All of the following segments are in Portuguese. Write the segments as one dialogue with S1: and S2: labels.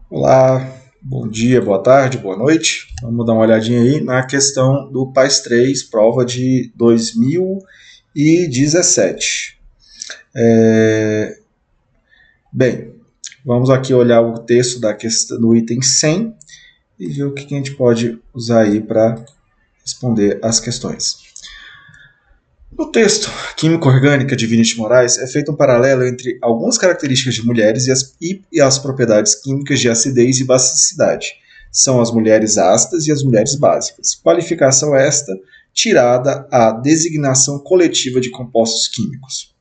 S1: Olá, bom dia, boa tarde, boa noite. Vamos dar uma olhadinha aí na questão do PAS 3, prova de 2017. Bem, vamos aqui olhar o texto da questão do item 100 e ver o que a gente pode usar aí para responder as questões. No texto Química Orgânica de Vinicius Moraes é feito um paralelo entre algumas características de mulheres e as propriedades químicas de acidez e basicidade. São as mulheres ácidas e as mulheres básicas. Qualificação esta tirada à designação coletiva de compostos químicos.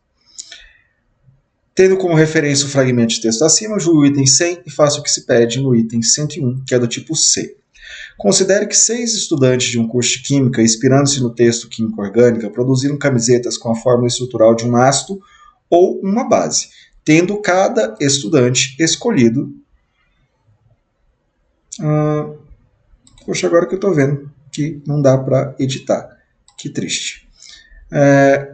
S1: Tendo como referência o fragmento de texto acima, julgue o item 100 e faça o que se pede no item 101, que é do tipo C. Considere que 6 estudantes de um curso de Química, inspirando-se no texto Química Orgânica, produziram camisetas com a fórmula estrutural de um ácido ou uma base, tendo cada estudante escolhido... Poxa, agora que eu estou vendo que não dá para editar. Que triste.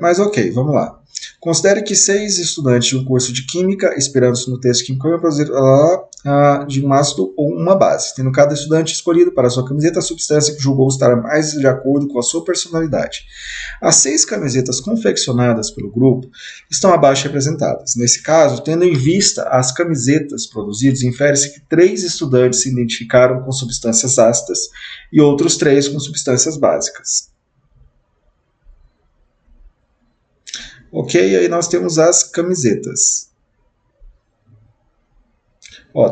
S1: Mas ok, vamos lá. Considere que 6 estudantes de um curso de Química, inspirando-se no texto Química, produziram de um ácido ou uma base, tendo cada estudante escolhido para a sua camiseta a substância que julgou estar mais de acordo com a sua personalidade. As 6 camisetas confeccionadas pelo grupo estão abaixo representadas. Nesse caso, tendo em vista as camisetas produzidas, infere-se que 3 estudantes se identificaram com substâncias ácidas e outros 3 com substâncias básicas. Ok, aí nós temos as camisetas.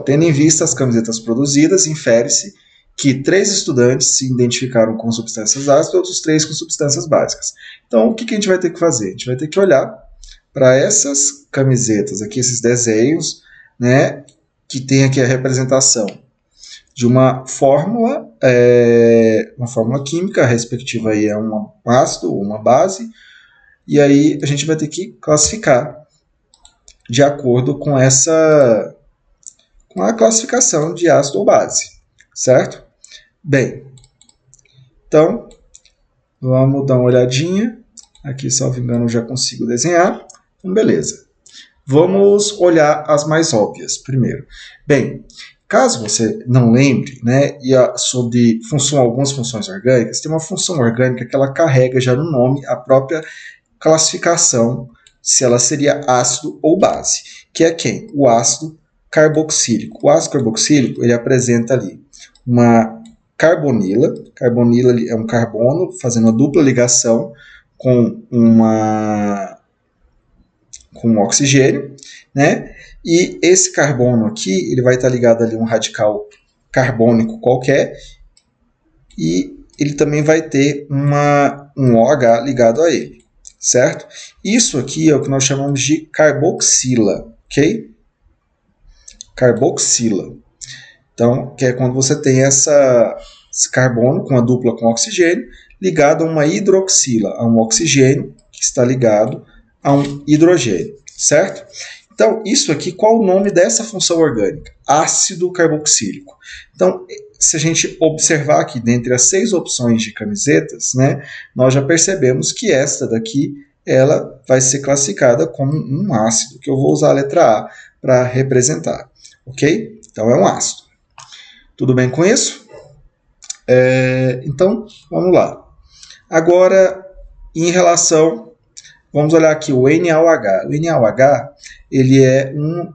S1: Tendo em vista as camisetas produzidas, infere-se que 3 estudantes se identificaram com substâncias ácidas e outros 3 com substâncias básicas. Então, o que a gente vai ter que fazer? A gente vai ter que olhar para essas camisetas, aqui esses desenhos, né, que tem aqui a representação de uma fórmula química, a respectiva aí é um ácido ou uma base, e aí a gente vai ter que classificar de acordo com a classificação de ácido ou base, certo? Bem, então vamos dar uma olhadinha. Aqui, salvo engano, eu já consigo desenhar. Então, beleza. Vamos olhar as mais óbvias primeiro. Bem, caso você não lembre, né, sobre algumas funções orgânicas, tem uma função orgânica que ela carrega já no nome a própria classificação, se ela seria ácido ou base, que é quem? O ácido carboxílico. O ácido carboxílico, ele apresenta ali uma carbonila. Carbonila é um carbono fazendo uma dupla ligação com um oxigênio, né? E esse carbono aqui, ele vai estar ligado ali a um radical carbônico qualquer, e ele também vai ter um OH ligado a ele, certo? Isso aqui é o que nós chamamos de carboxila, ok? Carboxila. Então, que é quando você tem esse carbono com a dupla com oxigênio ligado a uma hidroxila, a um oxigênio que está ligado a um hidrogênio, certo? Então, isso aqui, qual o nome dessa função orgânica? Ácido carboxílico. Então, se a gente observar aqui, dentre as 6 opções de camisetas, né, nós já percebemos que esta daqui, ela vai ser classificada como um ácido, que eu vou usar a letra A para representar, ok? Então, é um ácido. Tudo bem com isso? Então, vamos lá. Agora, em relação... Vamos olhar aqui o NaOH. O NaOH, ele é um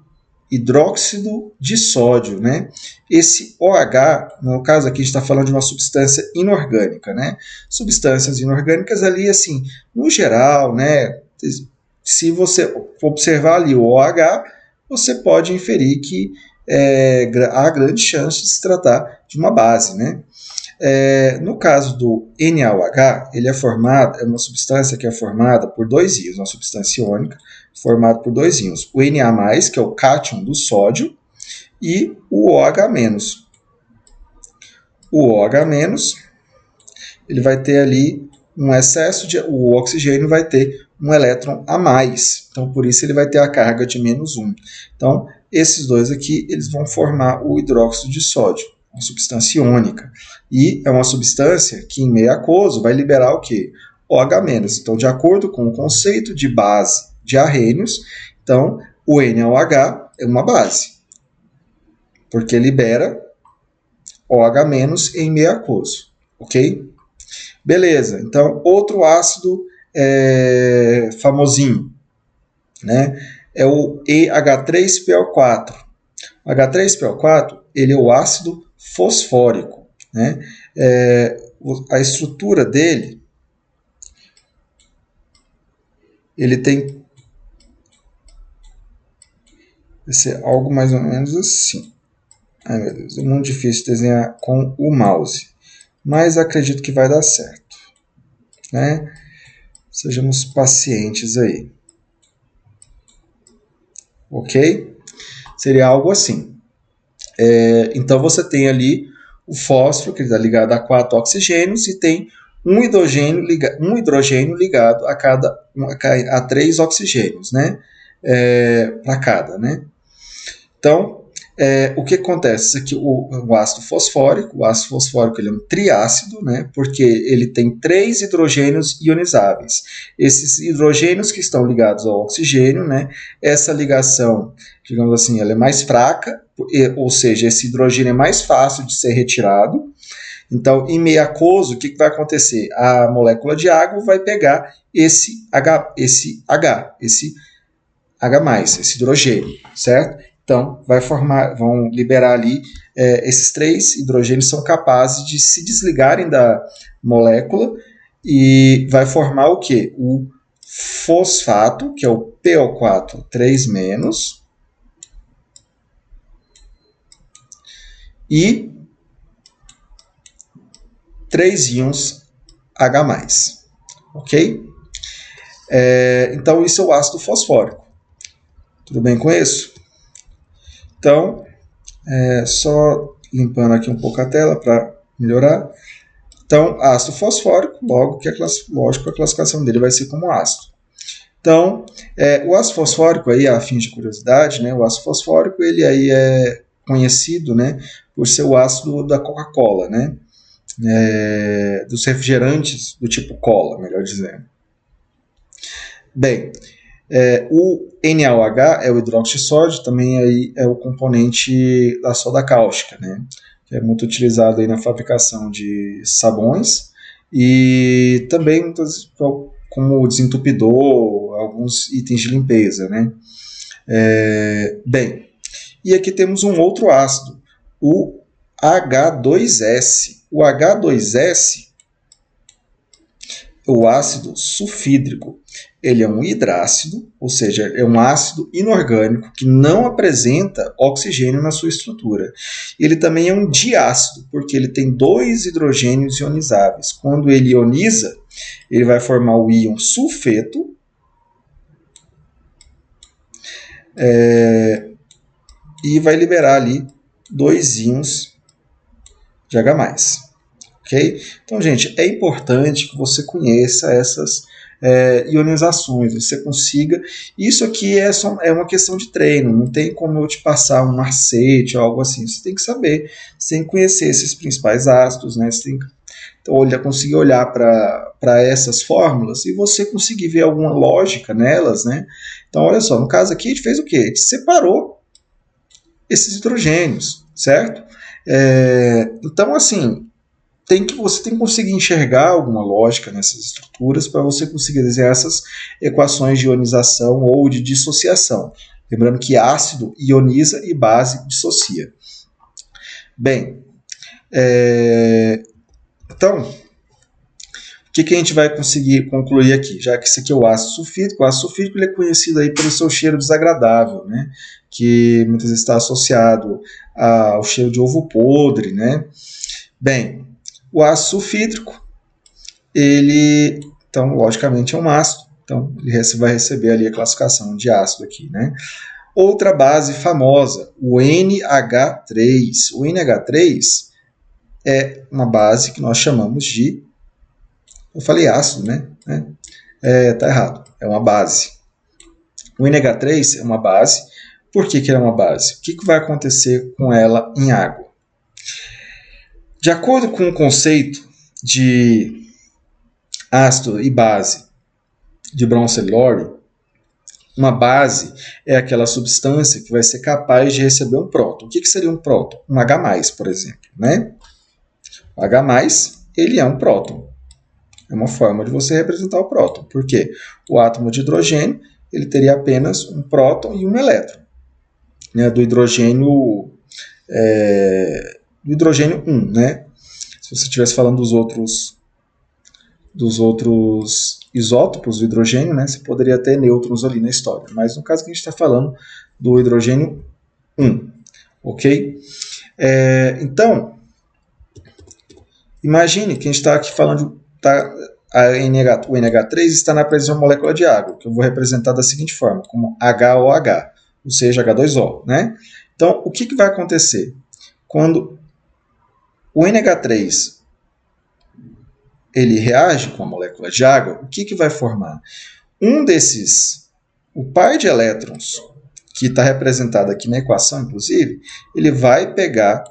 S1: hidróxido de sódio, né? Esse OH, no caso aqui, a gente está falando de uma substância inorgânica, né? Substâncias inorgânicas ali, assim, no geral, né? Se você observar ali o OH, você pode inferir que há grande chance de se tratar de uma base, né? No caso do NaOH, ele é uma substância que é formada por 2 íons, uma substância iônica formada por 2 íons. O Na+, que é o cátion do sódio, e o OH-. O OH-, ele vai ter ali um excesso o oxigênio vai ter um elétron a mais. Então, por isso, ele vai ter a carga de -1. Então, esses dois aqui, eles vão formar o hidróxido de sódio, uma substância iônica. E é uma substância que, em meio aquoso, vai liberar o quê? OH-. Então, de acordo com o conceito de base de arrênios, então, o NaOH é uma base. porque libera OH- em meio aquoso, ok? Beleza, então outro ácido famosinho, né? É o EH3PO4. O H3PO4 ele é o ácido fosfórico, né? A estrutura dele, ele tem vai ser algo mais ou menos assim. Ai meu Deus, é muito difícil desenhar com o mouse, mas acredito que vai dar certo, né? Sejamos pacientes aí, ok? Seria algo assim. Então você tem ali o fósforo, que está ligado a 4 oxigênios, e tem um hidrogênio ligado a 3 oxigênios, né? Para cada, né? Então, o que acontece? Isso aqui, o ácido fosfórico ele é um triácido, né? Porque ele tem 3 hidrogênios ionizáveis. Esses hidrogênios que estão ligados ao oxigênio, né? Essa ligação, digamos assim, ela é mais fraca, ou seja, esse hidrogênio é mais fácil de ser retirado. Então, em meio aquoso, o que vai acontecer? A molécula de água vai pegar esse H, esse esse hidrogênio, certo? Então, vão liberar ali, esses 3 hidrogênios são capazes de se desligarem da molécula e vai formar o quê? O fosfato, que é o PO4 3-, e 3 íons H+, ok? Então, isso é o ácido fosfórico. Tudo bem com isso? Então, só limpando aqui um pouco a tela para melhorar. Então, ácido fosfórico, lógico, a classificação dele vai ser como ácido. Então, o ácido fosfórico, aí, a fim de curiosidade, né, o ácido fosfórico ele aí é conhecido, né, por ser o ácido da Coca-Cola, né, dos refrigerantes do tipo cola, melhor dizendo. Bem, o NaOH é o hidróxido de sódio, também aí é o componente da soda cáustica, né? Que é muito utilizado aí na fabricação de sabões e também como desentupidor, alguns itens de limpeza, né? Bem, e aqui temos um outro ácido, o H2S. O H2S, o ácido sulfídrico, ele é um hidrácido, ou seja, é um ácido inorgânico que não apresenta oxigênio na sua estrutura. Ele também é um diácido, porque ele tem 2 hidrogênios ionizáveis. Quando ele ioniza, ele vai formar o íon sulfeto, e vai liberar ali 2 íons de H+. Okay? Então, gente, é importante que você conheça essas ionizações, você consiga. Isso aqui é uma questão de treino, não tem como eu te passar um macete ou algo assim. Você tem que saber, você tem que conhecer esses principais ácidos, né? Você tem que conseguir olhar para essas fórmulas e você conseguir ver alguma lógica nelas, né? Então, olha só, no caso aqui, a gente fez o quê? A gente separou esses hidrogênios, certo? Então, assim, você tem que conseguir enxergar alguma lógica nessas estruturas para você conseguir desenhar essas equações de ionização ou de dissociação. Lembrando que ácido ioniza e base dissocia. Bem, então, o que a gente vai conseguir concluir aqui? Já que esse aqui é o ácido sulfídrico ele é conhecido aí pelo seu cheiro desagradável, né? Que muitas vezes está associado ao cheiro de ovo podre, né? Bem, o ácido sulfídrico, ele, então, logicamente, é um ácido, então ele vai receber ali a classificação de ácido aqui, né? Outra base famosa, o NH3. O NH3 é uma base que nós chamamos de, eu falei ácido, né? Tá errado, é uma base. O NH3 é uma base. Por que ela é uma base? O que vai acontecer com ela em água? De acordo com o conceito de ácido e base de Bronsted-Lowry, Uma base é aquela substância que vai ser capaz de receber um próton. O que seria um próton? Um H+, por exemplo, né? O H+, ele é um próton. É uma forma de você representar o próton. Por quê? O átomo de hidrogênio ele teria apenas um próton e um elétron. Né? Do hidrogênio 1, né? Se você estivesse falando dos outros isótopos do hidrogênio, né, você poderia ter nêutrons ali na história. Mas no caso que a gente está falando do hidrogênio 1. Ok? Então, imagine que a gente está aqui falando o NH3 está na presença de uma molécula de água, que eu vou representar da seguinte forma, como HOH, ou seja, H2O. Né? Então, o que vai acontecer? Quando o NH3 ele reage com a molécula de água, o que vai formar? O par de elétrons, que está representado aqui na equação, inclusive, ele vai pegar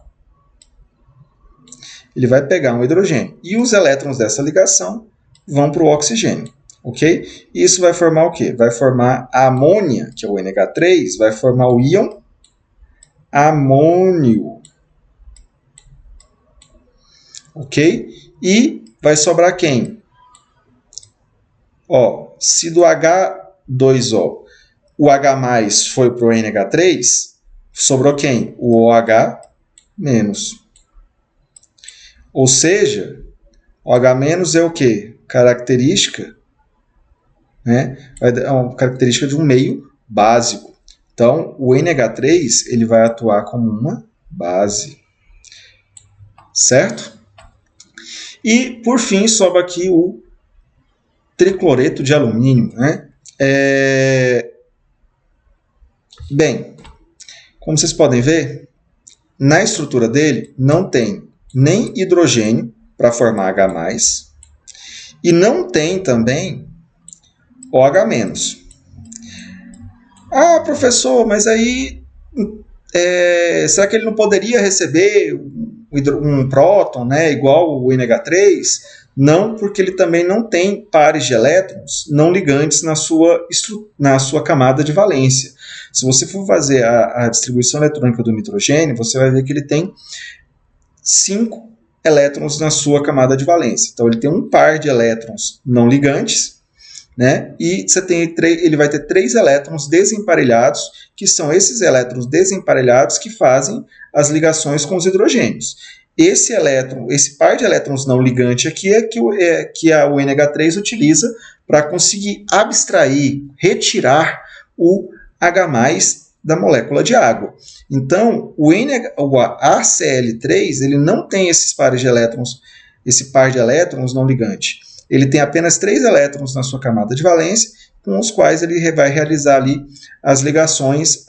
S1: um hidrogênio. E os elétrons dessa ligação vão para o oxigênio. Ok? E isso vai formar o quê? Vai formar a amônia, que é o NH3, vai formar o íon amônio. Ok? E vai sobrar quem? Se do H2O o H+ foi para o NH3, sobrou quem? O OH-. Ou seja, OH- é o quê? Característica, né? É uma característica de um meio básico. Então, o NH3 ele vai atuar como uma base. Certo? E, por fim, sobra aqui o tricloreto de alumínio. Né? Bem, como vocês podem ver, na estrutura dele não tem nem hidrogênio para formar H+, e não tem também OH-. Ah, professor, mas aí será que ele não poderia receber um próton, né, igual o NH3? Não, porque ele também não tem pares de elétrons não ligantes na sua camada de valência. Se você for fazer a distribuição eletrônica do nitrogênio, você vai ver que ele tem 5 elétrons na sua camada de valência. Então, ele tem um par de elétrons não ligantes, né? E ele vai ter 3 elétrons desemparelhados, que são esses elétrons desemparelhados que fazem as ligações com os hidrogênios. Esse par de elétrons não ligante aqui é que o NH3 utiliza para conseguir abstrair, retirar o H+ da molécula de água. Então, o ACl3 ele não tem esse par de elétrons não ligante. Ele tem apenas 3 elétrons na sua camada de valência, com os quais ele vai realizar ali as ligações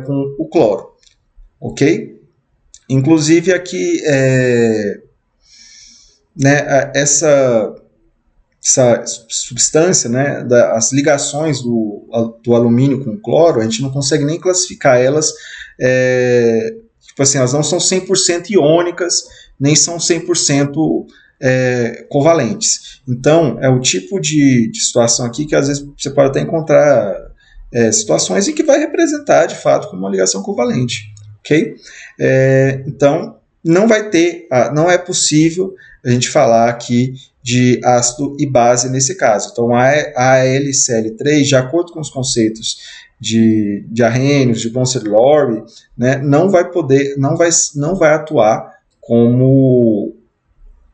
S1: com o cloro. Ok? Inclusive aqui, essa substância, né, as ligações do alumínio com o cloro, a gente não consegue nem classificar elas, tipo assim, elas não são 100% iônicas, nem são 100% covalentes. Então, é o tipo de situação aqui que às vezes você pode até encontrar situações em que vai representar, de fato, como uma ligação covalente. Ok? Então, não é possível a gente falar aqui de ácido e base nesse caso. Então, a AlCl3, de acordo com os conceitos de Arrhenius, de Bronsted-Lowry, né, não vai atuar como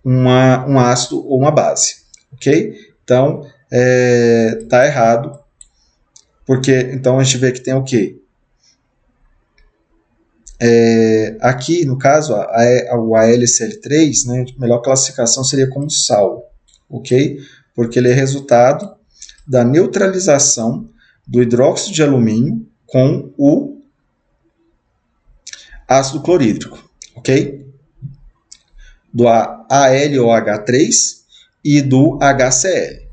S1: um ácido ou uma base. Ok? Então, está errado, porque então a gente vê que tem o quê? Aqui, no caso, o AlCl3, né, a melhor classificação seria como sal, ok? Porque ele é resultado da neutralização do hidróxido de alumínio com o ácido clorídrico, ok? Do AlOH3 e do HCl.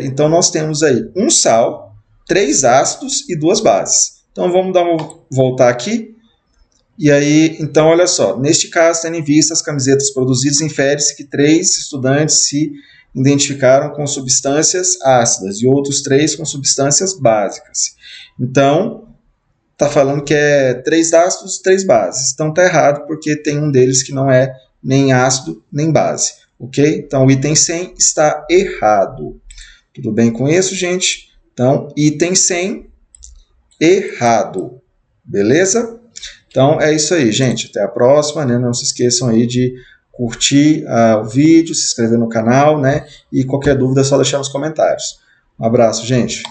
S1: Então, nós temos aí um sal, 3 ácidos e 2 bases. Então, vamos voltar aqui. E aí, então, olha só. Neste caso, tendo em vista as camisetas produzidas, infere-se que 3 estudantes se identificaram com substâncias ácidas e outros 3 com substâncias básicas. Então, está falando que é 3 ácidos, 3 bases. Então, está errado, porque tem um deles que não é nem ácido, nem base. Ok? Então, o item 100 está errado. Tudo bem com isso, gente? Então, item 100, errado. Beleza? Então, é isso aí, gente. Até a próxima, né? Não se esqueçam aí de curtir o vídeo, se inscrever no canal, né? E qualquer dúvida é só deixar nos comentários. Um abraço, gente.